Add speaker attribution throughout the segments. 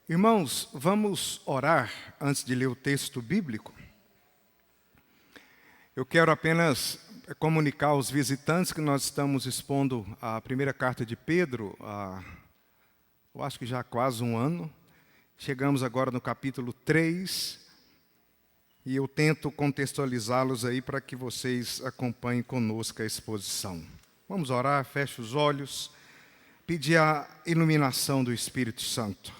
Speaker 1: Irmãos, vamos orar antes de ler o texto bíblico. Eu quero apenas comunicar aos visitantes que nós estamos expondo a primeira carta de Pedro, eu acho que já há quase um ano. Chegamos agora no capítulo 3 e eu tento contextualizá-los aí para que vocês acompanhem conosco a exposição. Vamos orar, feche os olhos, pedir a iluminação do Espírito Santo.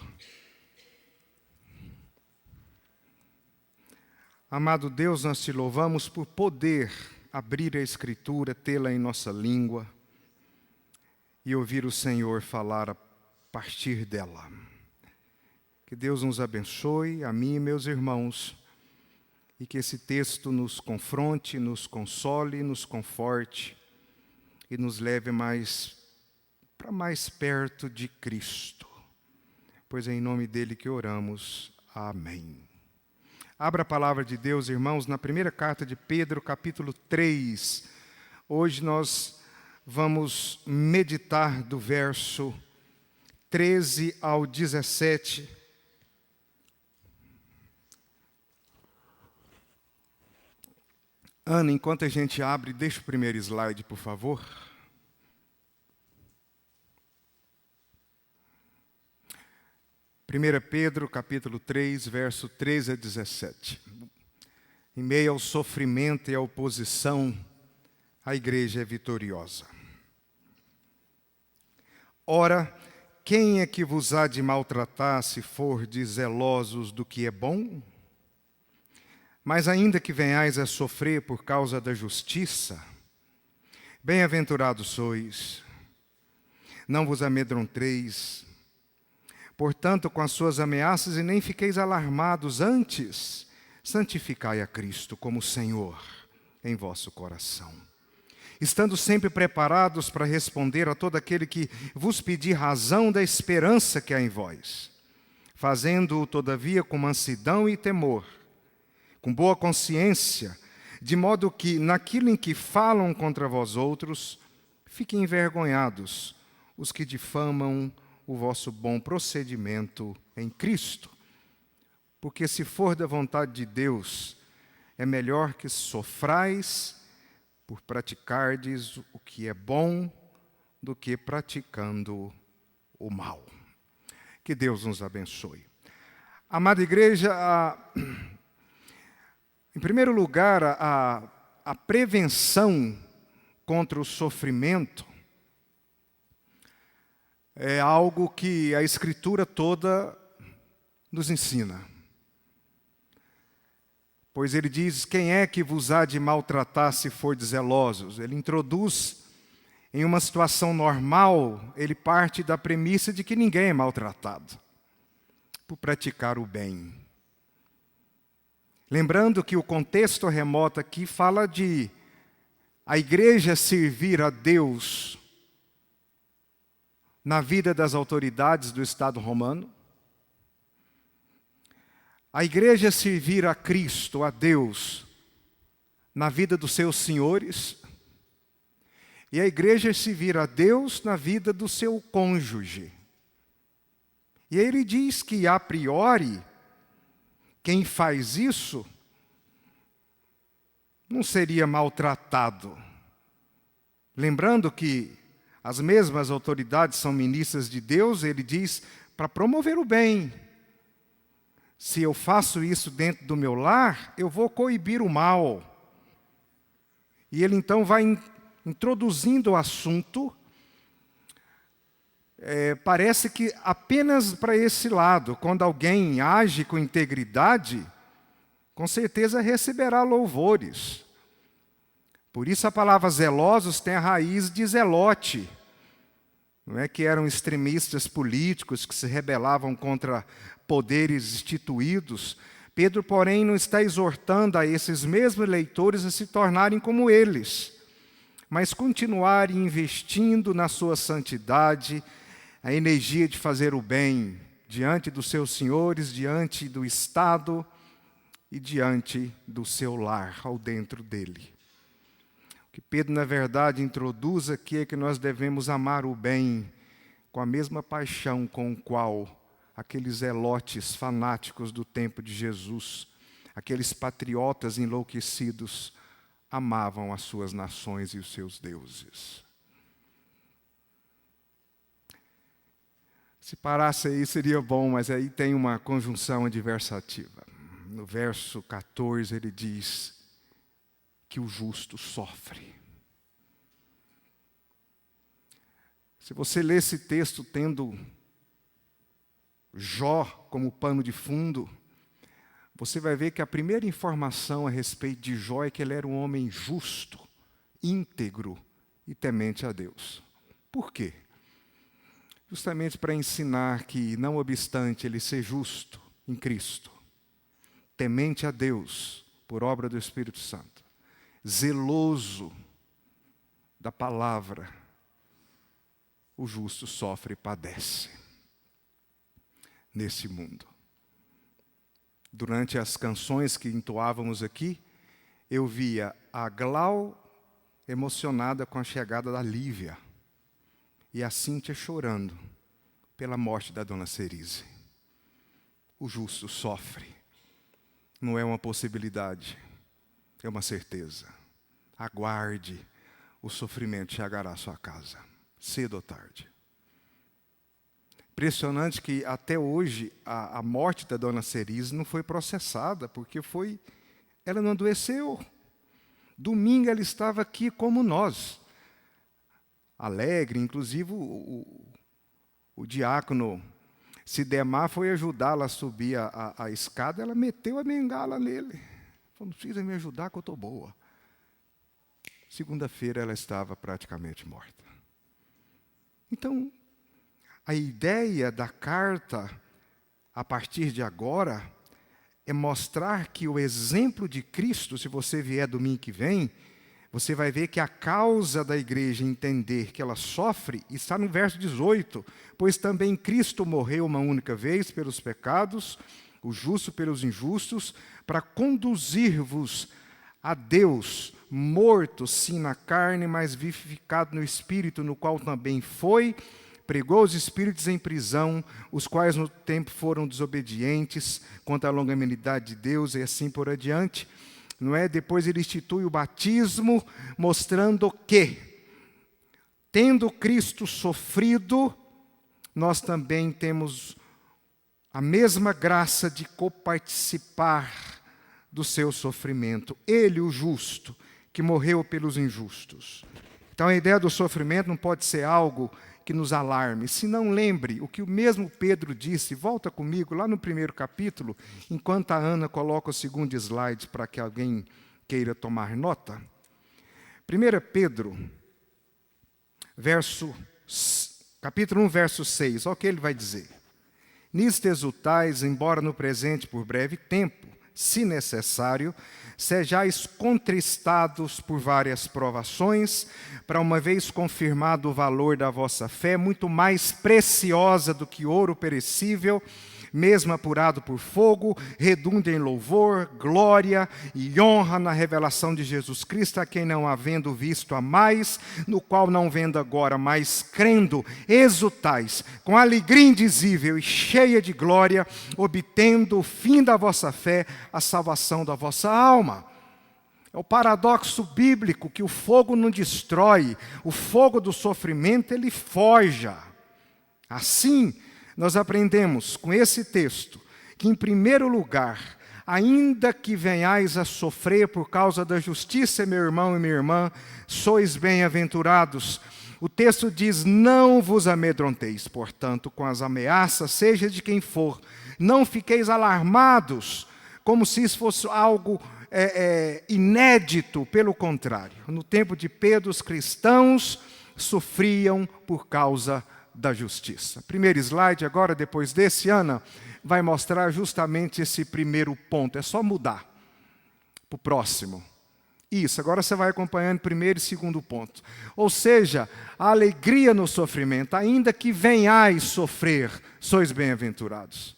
Speaker 1: Amado Deus, nós te louvamos por poder abrir a Escritura, tê-la em nossa língua e ouvir o Senhor falar a partir dela. Que Deus nos abençoe, a mim e meus irmãos, e que esse texto nos confronte, nos console, nos conforte e nos leve para mais perto de Cristo. Pois é em nome dele que oramos. Amém. Abra a palavra de Deus, irmãos, na primeira carta de Pedro, capítulo 3. Hoje nós vamos meditar do verso 13 ao 17. Ana, enquanto a gente abre, deixa o primeiro slide, por favor. Primeira Pedro, capítulo 3, verso 13 a 17. Em meio ao sofrimento e à oposição, a igreja é vitoriosa. Ora, quem é que vos há de maltratar se fordes zelosos do que é bom? Mas ainda que venhais a sofrer por causa da justiça, bem-aventurados sois. Não vos amedronteis, portanto, com as suas ameaças, e nem fiqueis alarmados, antes santificai a Cristo como Senhor em vosso coração, estando sempre preparados para responder a todo aquele que vos pedir razão da esperança que há em vós, fazendo-o, todavia, com mansidão e temor, com boa consciência, de modo que, naquilo em que falam contra vós outros, fiquem envergonhados os que difamam o vosso bom procedimento em Cristo. Porque se for da vontade de Deus, é melhor que sofrais por praticardes o que é bom do que praticando o mal. Que Deus nos abençoe. Amada igreja, em primeiro lugar, a prevenção contra o sofrimento é algo que a Escritura toda nos ensina. Pois ele diz, quem é que vos há de maltratar se fordes zelosos? Ele introduz em uma situação normal, ele parte da premissa de que ninguém é maltratado por praticar o bem. Lembrando que o contexto remoto aqui fala de a igreja servir a Deus na vida das autoridades do Estado romano, a igreja servir a Cristo, a Deus, na vida dos seus senhores, e a igreja servir a Deus na vida do seu cônjuge. E ele diz que, a priori, quem faz isso não seria maltratado. Lembrando que as mesmas autoridades são ministras de Deus, ele diz, para promover o bem. Se eu faço isso dentro do meu lar, eu vou coibir o mal. E ele então vai introduzindo o assunto, parece que apenas para esse lado, quando alguém age com integridade, com certeza receberá louvores. Por isso a palavra zelosos tem a raiz de zelote. Não é que eram extremistas políticos que se rebelavam contra poderes instituídos. Pedro, porém, não está exortando a esses mesmos leitores a se tornarem como eles, mas continuarem investindo na sua santidade, a energia de fazer o bem diante dos seus senhores, diante do Estado e diante do seu lar, ao dentro dele. O que Pedro, na verdade, introduz aqui é que nós devemos amar o bem com a mesma paixão com a qual aqueles zelotes fanáticos do tempo de Jesus, aqueles patriotas enlouquecidos, amavam as suas nações e os seus deuses. Se parasse aí seria bom, mas aí tem uma conjunção adversativa. No verso 14 ele diz que o justo sofre. Se você lê esse texto tendo Jó como pano de fundo, você vai ver que a primeira informação a respeito de Jó é que ele era um homem justo, íntegro e temente a Deus. Por quê? Justamente para ensinar que, não obstante ele ser justo em Cristo, temente a Deus por obra do Espírito Santo, zeloso da palavra, o justo sofre e padece nesse mundo. Durante as canções que entoávamos aqui, eu via a Glau emocionada com a chegada da Lívia e a Cíntia chorando pela morte da dona Cerise. O justo sofre. Não é uma possibilidade, é uma certeza. Aguarde, o sofrimento chegará à sua casa, cedo ou tarde. Impressionante que até hoje a morte da dona Cerise não foi processada, porque ela não adoeceu. Domingo ela estava aqui como nós, alegre, inclusive o diácono Sidemar foi ajudá-la a subir a escada, ela meteu a bengala nele. Falou, não precisa me ajudar que eu estou boa. Segunda-feira ela estava praticamente morta. Então, a ideia da carta, a partir de agora, é mostrar que o exemplo de Cristo, se você vier domingo que vem, você vai ver que a causa da igreja entender que ela sofre está no verso 18. Pois também Cristo morreu uma única vez pelos pecados, o justo pelos injustos, para conduzir-vos a Deus, morto sim na carne, mas vivificado no Espírito, no qual também foi, pregou os espíritos em prisão, os quais no tempo foram desobedientes, contra a longanimidade de Deus e assim por adiante. Não é? Depois ele institui o batismo, mostrando que, tendo Cristo sofrido, nós também temos a mesma graça de coparticipar do seu sofrimento. Ele, o justo, que morreu pelos injustos. Então a ideia do sofrimento não pode ser algo que nos alarme. Se não, lembre o que o mesmo Pedro disse, volta comigo lá no primeiro capítulo, enquanto a Ana coloca o segundo slide para que alguém queira tomar nota. 1 Pedro, capítulo 1, verso 6, olha o que ele vai dizer. Nisto exultais, embora no presente por breve tempo, se necessário, sejais contristados por várias provações, para uma vez confirmado o valor da vossa fé, muito mais preciosa do que ouro perecível, mesmo apurado por fogo, redunde em louvor, glória e honra na revelação de Jesus Cristo, a quem não havendo visto a mais, no qual não vendo agora, mas crendo, exultais, com alegria indizível e cheia de glória, obtendo o fim da vossa fé, a salvação da vossa alma. É o paradoxo bíblico que o fogo não destrói, o fogo do sofrimento ele forja. Assim, nós aprendemos com esse texto que, em primeiro lugar, ainda que venhais a sofrer por causa da justiça, meu irmão e minha irmã, sois bem-aventurados. O texto diz, não vos amedronteis, portanto, com as ameaças, seja de quem for. Não fiqueis alarmados, como se isso fosse algo inédito, pelo contrário. No tempo de Pedro, os cristãos sofriam por causa da justiça. Primeiro slide agora, depois desse, Ana, vai mostrar justamente esse primeiro ponto. É só mudar para o próximo. Isso, agora você vai acompanhando primeiro e segundo ponto. Ou seja, a alegria no sofrimento, ainda que venhais sofrer, sois bem-aventurados.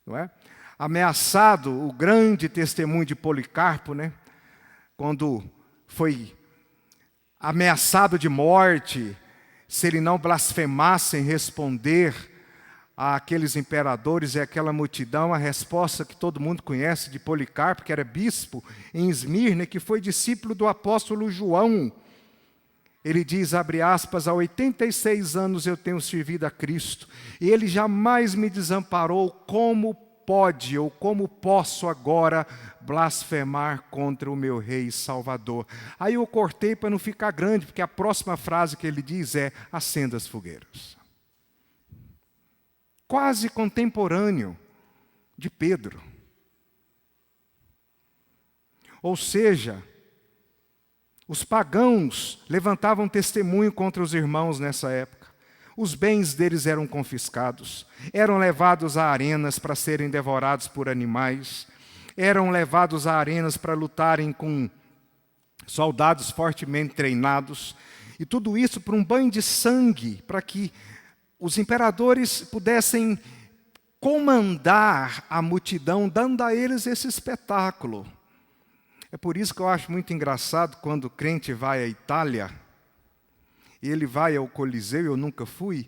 Speaker 1: Não é? Ameaçado, o grande testemunho de Policarpo, né? Quando foi ameaçado de morte, se ele não blasfemasse em responder àqueles imperadores e àquela multidão a resposta que todo mundo conhece de Policarpo, que era bispo em Esmirna, que foi discípulo do apóstolo João. Ele diz, abre aspas, há 86 anos eu tenho servido a Cristo, e Ele jamais me desamparou. Como pode ou como posso agora blasfemar contra o meu Rei e Salvador? Aí eu cortei para não ficar grande, porque a próxima frase que ele diz é, acenda as fogueiras. Quase contemporâneo de Pedro. Ou seja, os pagãos levantavam testemunho contra os irmãos nessa época. Os bens deles eram confiscados, eram levados a arenas para serem devorados por animais, eram levados a arenas para lutarem com soldados fortemente treinados, e tudo isso por um banho de sangue, para que os imperadores pudessem comandar a multidão, dando a eles esse espetáculo. É por isso que eu acho muito engraçado quando o crente vai à Itália, e ele vai ao Coliseu, eu nunca fui,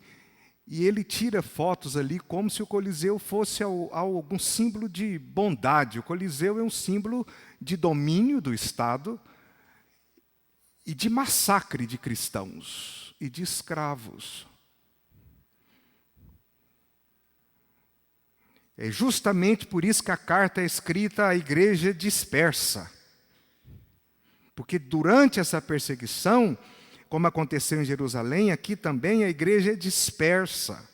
Speaker 1: e ele tira fotos ali como se o Coliseu fosse algum símbolo de bondade. O Coliseu é um símbolo de domínio do Estado e de massacre de cristãos e de escravos. É justamente por isso que a carta é escrita à igreja dispersa. Porque durante essa perseguição, como aconteceu em Jerusalém, aqui também a igreja é dispersa.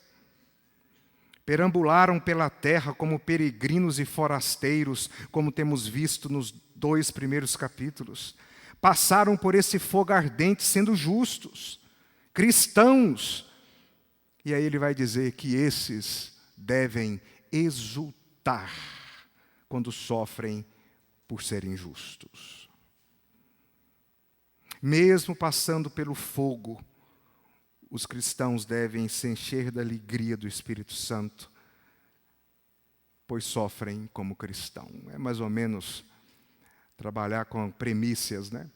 Speaker 1: Perambularam pela terra como peregrinos e forasteiros, como temos visto nos 2 primeiros capítulos. Passaram por esse fogo ardente sendo justos, cristãos. E aí ele vai dizer que esses devem exultar quando sofrem por serem justos. Mesmo passando pelo fogo, os cristãos devem se encher da alegria do Espírito Santo, pois sofrem como cristão. É mais ou menos trabalhar com premissas, né?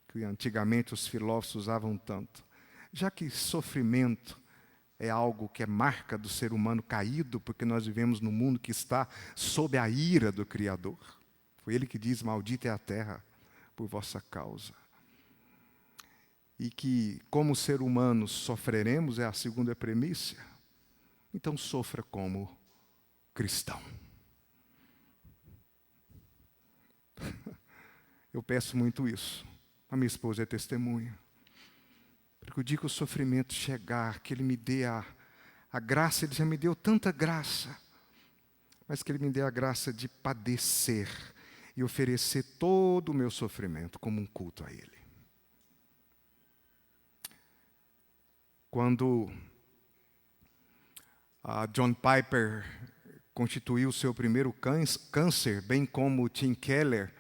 Speaker 1: Que antigamente os filósofos usavam tanto. Já que sofrimento é algo que é marca do ser humano caído, porque nós vivemos num mundo que está sob a ira do Criador. Foi Ele que diz, maldita é a terra por vossa causa. E que, como ser humanos, sofreremos, é a segunda premissa. Então, sofra como cristão. Eu peço muito isso. A minha esposa é testemunha. Porque o dia que o sofrimento chegar, que Ele me dê a graça, Ele já me deu tanta graça, mas que Ele me dê a graça de padecer e oferecer todo o meu sofrimento como um culto a Ele. Quando John Piper constituiu o seu primeiro câncer, bem como o Tim Keller,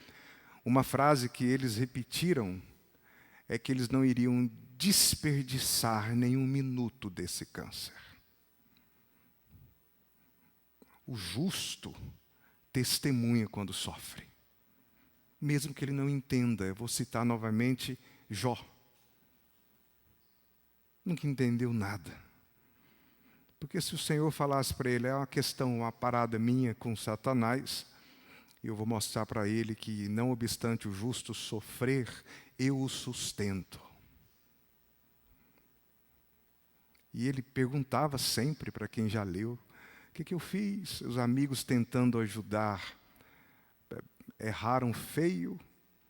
Speaker 1: uma frase que eles repetiram é que eles não iriam desperdiçar nenhum minuto desse câncer. O justo testemunha quando sofre, mesmo que ele não entenda. Eu vou citar novamente Jó. Nunca entendeu nada. Porque se o Senhor falasse para ele, é uma questão, uma parada minha com Satanás, eu vou mostrar para ele que, não obstante o justo sofrer, eu o sustento. E ele perguntava sempre para quem já leu, o que eu fiz? Os amigos tentando ajudar, erraram feio,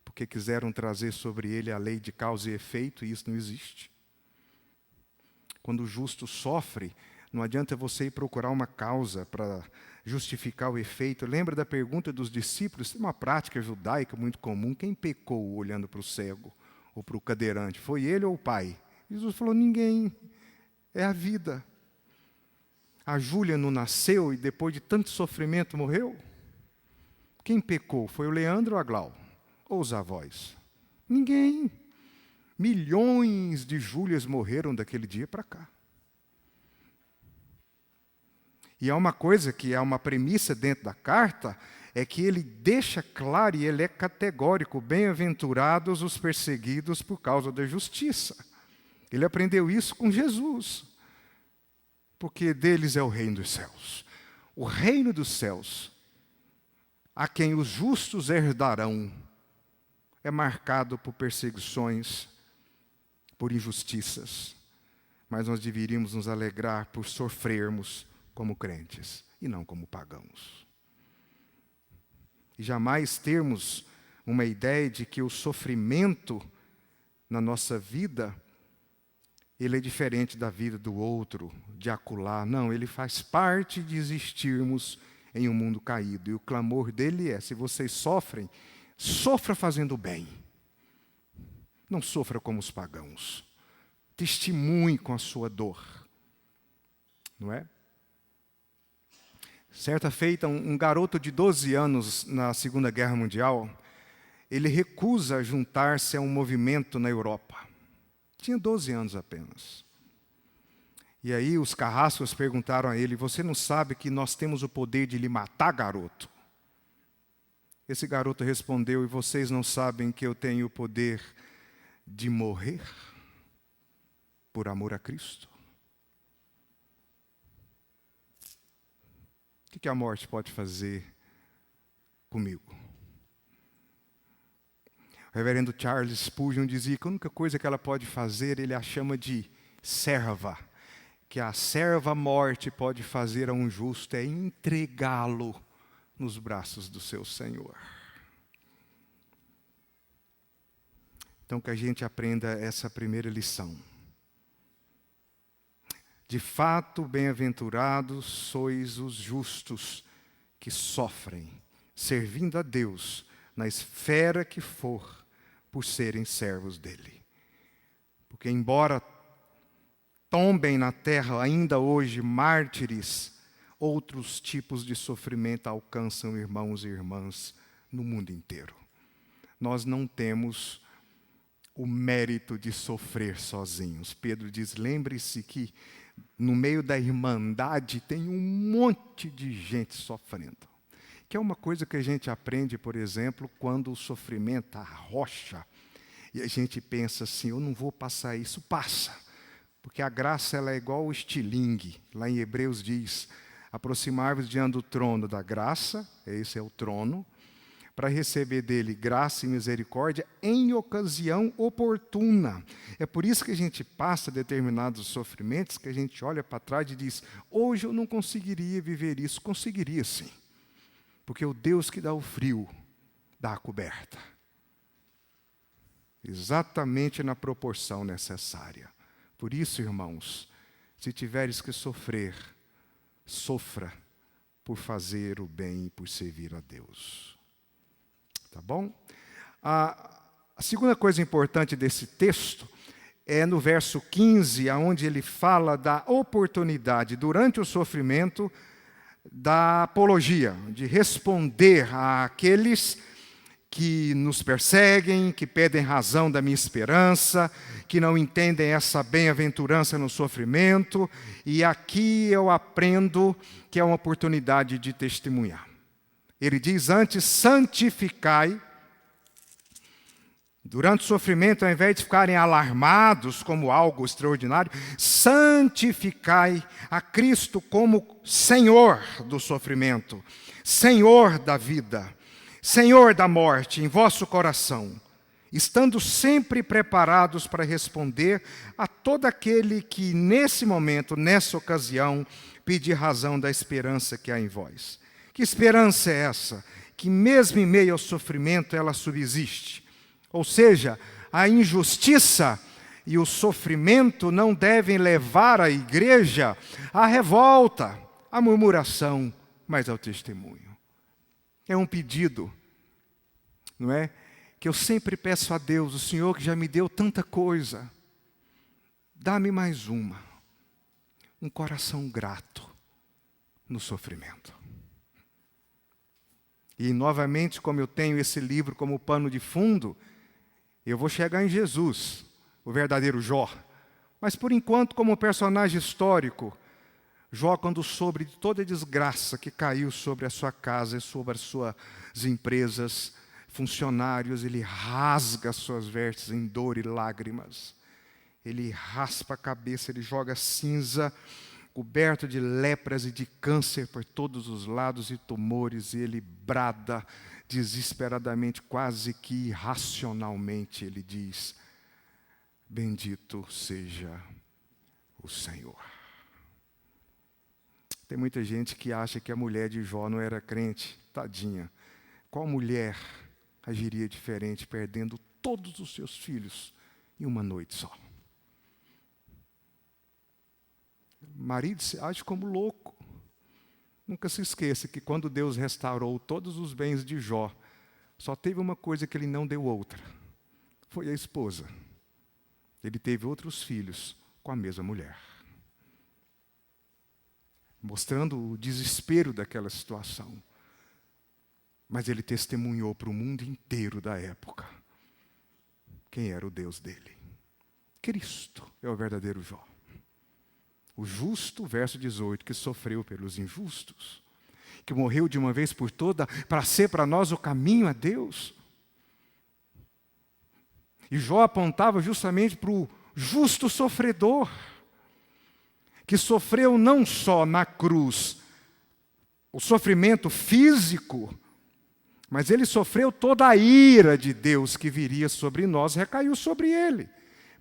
Speaker 1: porque quiseram trazer sobre ele a lei de causa e efeito, e isso não existe. Quando o justo sofre, não adianta você ir procurar uma causa para justificar o efeito. Lembra da pergunta dos discípulos? Tem uma prática judaica muito comum. Quem pecou olhando para o cego ou para o cadeirante? Foi ele ou o pai? Jesus falou, ninguém. É a vida. A Júlia não nasceu e depois de tanto sofrimento morreu? Quem pecou? Foi o Leandro ou a Glau? Ou os avós? Ninguém. Milhões de Júlias morreram daquele dia para cá. E há uma coisa que é uma premissa dentro da carta, é que ele deixa claro e ele é categórico, bem-aventurados os perseguidos por causa da justiça. Ele aprendeu isso com Jesus. porque deles é o reino dos céus. O reino dos céus, a quem os justos herdarão, é marcado por perseguições, por injustiças. Mas nós deveríamos nos alegrar por sofrermos como crentes e não como pagãos. E jamais termos uma ideia de que o sofrimento na nossa vida, ele é diferente da vida do outro, de acolá. Não, ele faz parte de existirmos em um mundo caído. E o clamor dele é: se vocês sofrem, sofra fazendo bem. Não sofra como os pagãos. Testemunhe com a sua dor. Não é? Certa feita, um garoto de 12 anos na Segunda Guerra Mundial, ele recusa juntar-se a um movimento na Europa. Tinha 12 anos apenas. E aí os carrascos perguntaram a ele: você não sabe que nós temos o poder de lhe matar, garoto? Esse garoto respondeu: e vocês não sabem que eu tenho o poder de morrer por amor a Cristo? O que a morte pode fazer comigo? O reverendo Charles Spurgeon dizia que a única coisa que ela pode fazer, ele a chama de serva, que a serva morte pode fazer a um justo é entregá-lo nos braços do seu Senhor. Então que a gente aprenda essa primeira lição. De fato, bem-aventurados sois os justos que sofrem, servindo a Deus na esfera que for, por serem servos dele. Porque embora tombem na terra ainda hoje mártires, outros tipos de sofrimento alcançam irmãos e irmãs no mundo inteiro. Nós não temos o mérito de sofrer sozinhos. Pedro diz: lembre-se que no meio da irmandade tem um monte de gente sofrendo. Que é uma coisa que a gente aprende, por exemplo, quando o sofrimento arrocha e a gente pensa assim: eu não vou passar isso. Passa, porque a graça ela é igual o estilingue. Lá em Hebreus diz: aproximar-vos diante do trono da graça, esse é o trono, para receber dele graça e misericórdia em ocasião oportuna. É por isso que a gente passa determinados sofrimentos, que a gente olha para trás e diz: hoje eu não conseguiria viver isso. Conseguiria sim, porque o Deus que dá o frio, dá a coberta. Exatamente na proporção necessária. Por isso, irmãos, se tiveres que sofrer, sofra por fazer o bem e por servir a Deus. Tá bom? A segunda coisa importante desse texto é no verso 15, onde ele fala da oportunidade, durante o sofrimento, da apologia, de responder àqueles que nos perseguem, que pedem razão da minha esperança, que não entendem essa bem-aventurança no sofrimento. E aqui eu aprendo que é uma oportunidade de testemunhar. Ele diz antes: santificai. Durante o sofrimento, ao invés de ficarem alarmados como algo extraordinário, santificai a Cristo como Senhor do sofrimento, Senhor da vida, Senhor da morte em vosso coração, estando sempre preparados para responder a todo aquele que nesse momento, nessa ocasião, pedir razão da esperança que há em vós. Que esperança é essa? Que mesmo em meio ao sofrimento ela subsiste. Ou seja, a injustiça e o sofrimento não devem levar a igreja à revolta, à murmuração, mas ao testemunho. É um pedido, não é? Que eu sempre peço a Deus: o Senhor que já me deu tanta coisa, dá-me mais um coração grato no sofrimento. E novamente, como eu tenho esse livro como pano de fundo, eu vou chegar em Jesus, o verdadeiro Jó. Mas por enquanto, como personagem histórico, Jó, quando soube de toda a desgraça que caiu sobre a sua casa e sobre as suas empresas, funcionários, ele rasga as suas vestes em dor e lágrimas. Ele raspa a cabeça, ele joga cinza coberto de lepras e de câncer por todos os lados e tumores, e ele brada desesperadamente, quase que irracionalmente, ele diz: bendito seja o Senhor. Tem muita gente que acha que a mulher de Jó não era crente. Tadinha. Qual mulher agiria diferente, perdendo todos os seus filhos em uma noite só? O marido se age como louco. Nunca se esqueça que quando Deus restaurou todos os bens de Jó, só teve uma coisa que ele não deu outra. Foi a esposa. Ele teve outros filhos com a mesma mulher. Mostrando o desespero daquela situação. Mas ele testemunhou para o mundo inteiro da época quem era o Deus dele. Cristo é o verdadeiro Jó. O justo, verso 18, que sofreu pelos injustos, que morreu de uma vez por toda para ser para nós o caminho a Deus. E Jó apontava justamente para o justo sofredor, que sofreu não só na cruz o sofrimento físico, mas ele sofreu toda a ira de Deus que viria sobre nós, recaiu sobre ele.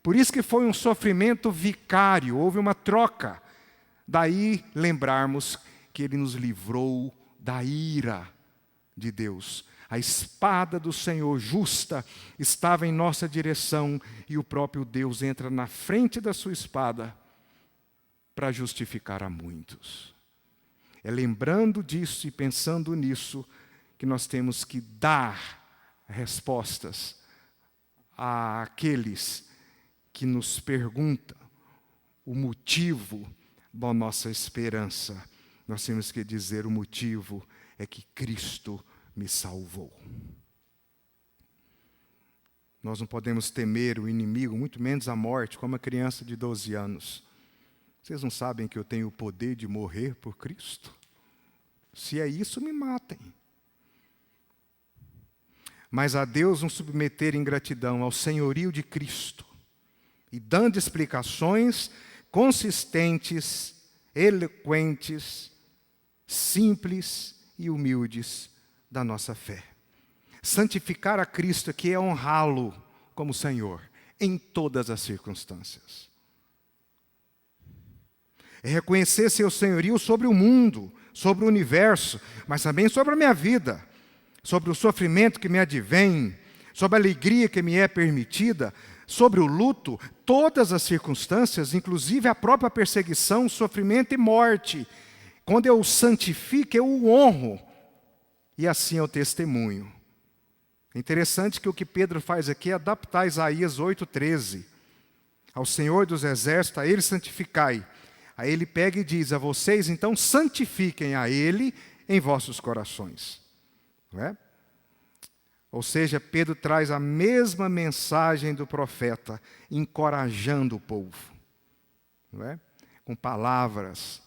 Speaker 1: Por isso que foi um sofrimento vicário, houve uma troca. Daí lembrarmos que ele nos livrou da ira de Deus. A espada do Senhor justa estava em nossa direção e o próprio Deus entra na frente da sua espada para justificar a muitos. É lembrando disso e pensando nisso que nós temos que dar respostas àqueles que nos perguntam o motivo da nossa esperança. Nós temos que dizer: o motivo é que Cristo me salvou. Nós não podemos temer o inimigo, muito menos a morte, como a criança de 12 anos. Vocês não sabem que eu tenho o poder de morrer por Cristo? Se é isso, me matem. Mas a Deus não submeter em gratidão ao senhorio de Cristo e dando explicações consistentes, eloquentes, simples e humildes da nossa fé. Santificar a Cristo aqui é honrá-lo como Senhor em todas as circunstâncias. É reconhecer seu senhorio sobre o mundo, sobre o universo, mas também sobre a minha vida, sobre o sofrimento que me advém, sobre a alegria que me é permitida, sobre o luto, todas as circunstâncias, inclusive a própria perseguição, sofrimento e morte. Quando eu o santifico, eu o honro, e assim eu testemunho. É interessante que o que Pedro faz aqui é adaptar Isaías 8,13. Ao Senhor dos Exércitos, a Ele santificai. Aí ele pega e diz a vocês, então santifiquem a Ele em vossos corações. Não é? Ou seja, Pedro traz a mesma mensagem do profeta, encorajando o povo. Não é? Com palavras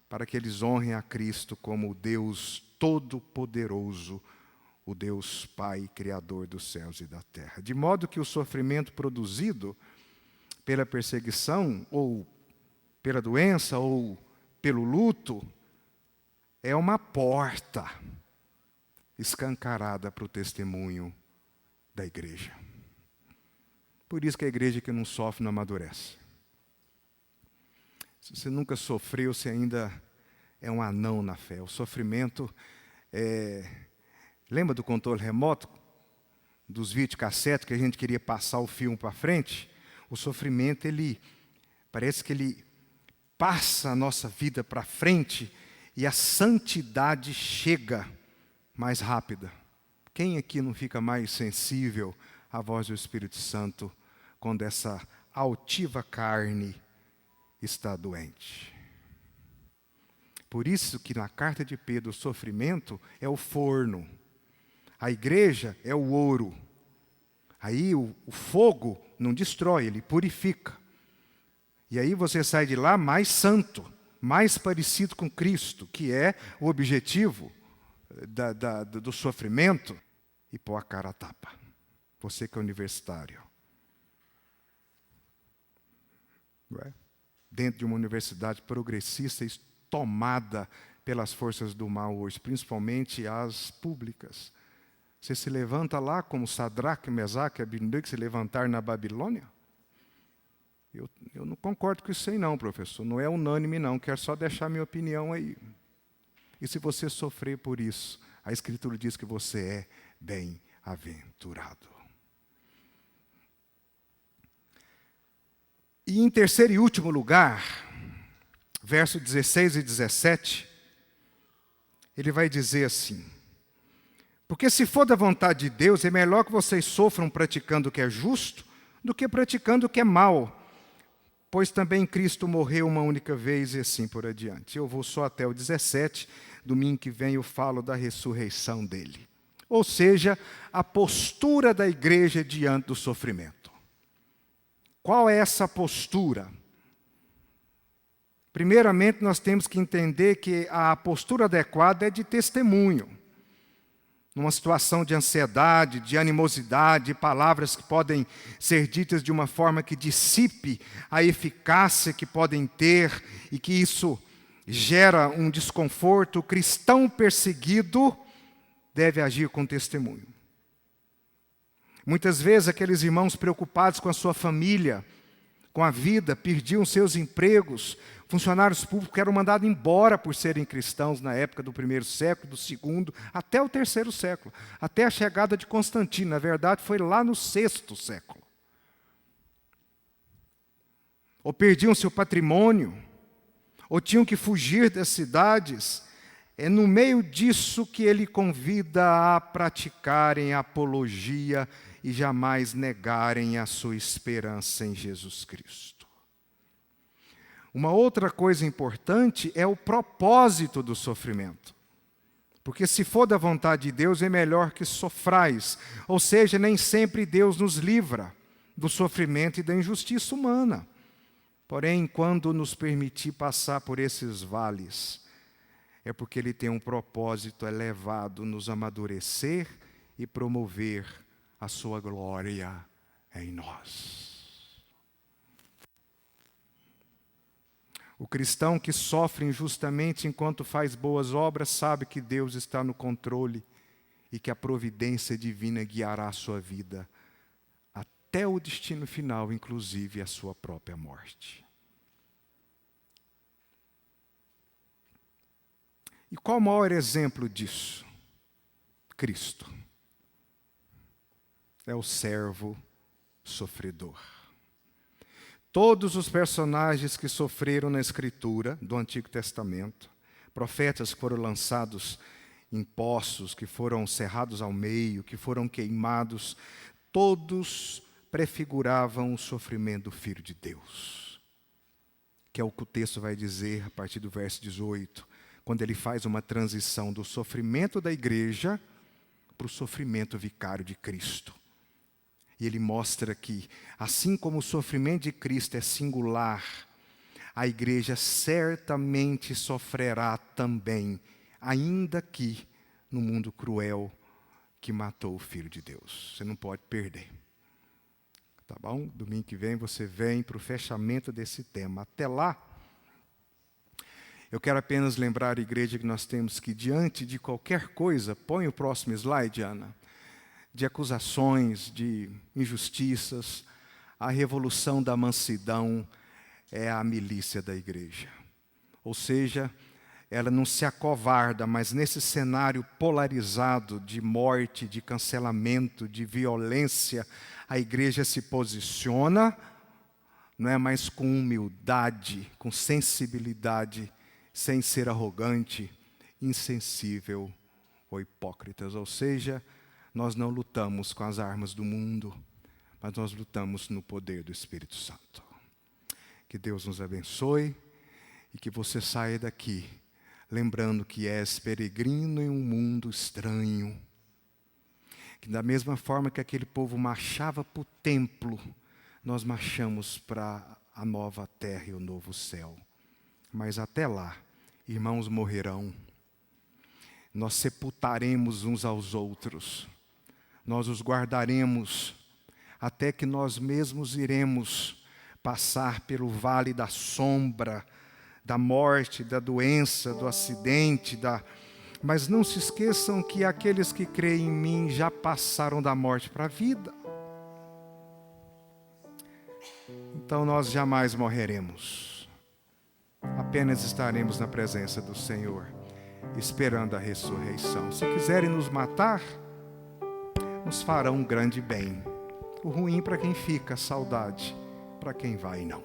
Speaker 1: para que eles honrem a Cristo como o Deus Todo-Poderoso, o Deus Pai, Criador dos céus e da terra. De modo que o sofrimento produzido pela perseguição, ou pela doença, ou pelo luto, é uma porta escancarada para o testemunho da igreja. Por isso que a igreja que não sofre não amadurece. Se você nunca sofreu, você ainda é um anão na fé. O sofrimento Lembra do controle remoto? Dos videocassetes que a gente queria passar o filme para frente? O sofrimento, parece que ele passa a nossa vida para frente e a santidade chega mais rápida. Quem aqui não fica mais sensível à voz do Espírito Santo quando essa altiva carne está doente? Por isso que na carta de Pedro o sofrimento é o forno, a igreja é o ouro. Aí o fogo não destrói, ele purifica. E aí você sai de lá mais santo, mais parecido com Cristo, que é o objetivo do sofrimento, e pôr a cara a tapa. Você que é universitário. Não é? dentro de uma universidade progressista tomada pelas forças do mal hoje, principalmente as públicas. Você se levanta lá como Sadraque, Mesaque e Abednego se levantaram na Babilônia? Eu não concordo com isso aí não, professor. Não é unânime não, quero só deixar minha opinião aí. E se você sofrer por isso, a Escritura diz que você é bem-aventurado. E em terceiro e último lugar, verso 16 e 17, ele vai dizer assim: porque se for da vontade de Deus, é melhor que vocês sofram praticando o que é justo do que praticando o que é mal, pois também Cristo morreu uma única vez e assim por adiante. Eu vou só até o 17, domingo que vem eu falo da ressurreição dele. Ou seja, a postura da igreja diante do sofrimento. Qual é essa postura? Primeiramente, nós temos que entender que a postura adequada é de testemunho. Numa situação de ansiedade, de animosidade, palavras que podem ser ditas de uma forma que dissipe a eficácia que podem ter e que isso gera um desconforto, o cristão perseguido deve agir com testemunho. Muitas vezes aqueles irmãos preocupados com a sua família, com a vida, perdiam seus empregos. Funcionários públicos eram mandados embora por serem cristãos na época do primeiro século, do segundo, até o terceiro século. Até a chegada de Constantino, na verdade foi lá no sexto século. Ou perdiam seu patrimônio, ou tinham que fugir das cidades. É no meio disso que ele convida a praticarem apologia e jamais negarem a sua esperança em Jesus Cristo. Uma outra coisa importante é o propósito do sofrimento. Porque se for da vontade de Deus, é melhor que sofrais. Ou seja, nem sempre Deus nos livra do sofrimento e da injustiça humana. Porém, quando nos permitir passar por esses vales, é porque Ele tem um propósito elevado, nos amadurecer e promover a sua glória em nós. O cristão que sofre injustamente enquanto faz boas obras sabe que Deus está no controle e que a providência divina guiará a sua vida até o destino final, inclusive a sua própria morte. E qual o maior exemplo disso? Cristo. É o servo sofredor. Todos os personagens que sofreram na Escritura do Antigo Testamento, profetas que foram lançados em poços, que foram cerrados ao meio, que foram queimados, todos prefiguravam o sofrimento do Filho de Deus. Que é o que o texto vai dizer a partir do verso 18, quando ele faz uma transição do sofrimento da igreja para o sofrimento vicário de Cristo. E ele mostra que, assim como o sofrimento de Cristo é singular, a igreja certamente sofrerá também, ainda que no mundo cruel que matou o Filho de Deus. Você não pode perder. Tá bom? Domingo que vem você vem para o fechamento desse tema. Até lá, eu quero apenas lembrar a igreja que nós temos que, diante de qualquer coisa, põe o próximo slide, Ana, de acusações, de injustiças, a revolução da mansidão é a milícia da igreja. Ou seja, ela não se acovarda, mas nesse cenário polarizado de morte, de cancelamento, de violência, a igreja se posiciona, não é mais com humildade, com sensibilidade, sem ser arrogante, insensível ou hipócritas. Ou seja, nós não lutamos com as armas do mundo, mas nós lutamos no poder do Espírito Santo. Que Deus nos abençoe e que você saia daqui lembrando que és peregrino em um mundo estranho. Que da mesma forma que aquele povo marchava para o templo, nós marchamos para a nova terra e o novo céu. Mas até lá, irmãos morrerão, nós sepultaremos uns aos outros, nós os guardaremos, até que nós mesmos iremos passar pelo vale da sombra, da morte, da doença, do acidente, mas não se esqueçam que aqueles que creem em mim já passaram da morte para a vida. Então nós jamais morreremos. Apenas estaremos na presença do Senhor, esperando a ressurreição. Se quiserem nos matar, nos farão um grande bem. O ruim para quem fica, saudade para quem vai, não.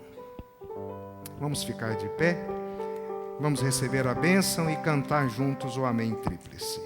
Speaker 1: Vamos ficar de pé, vamos receber a bênção e cantar juntos o Amém Tríplice.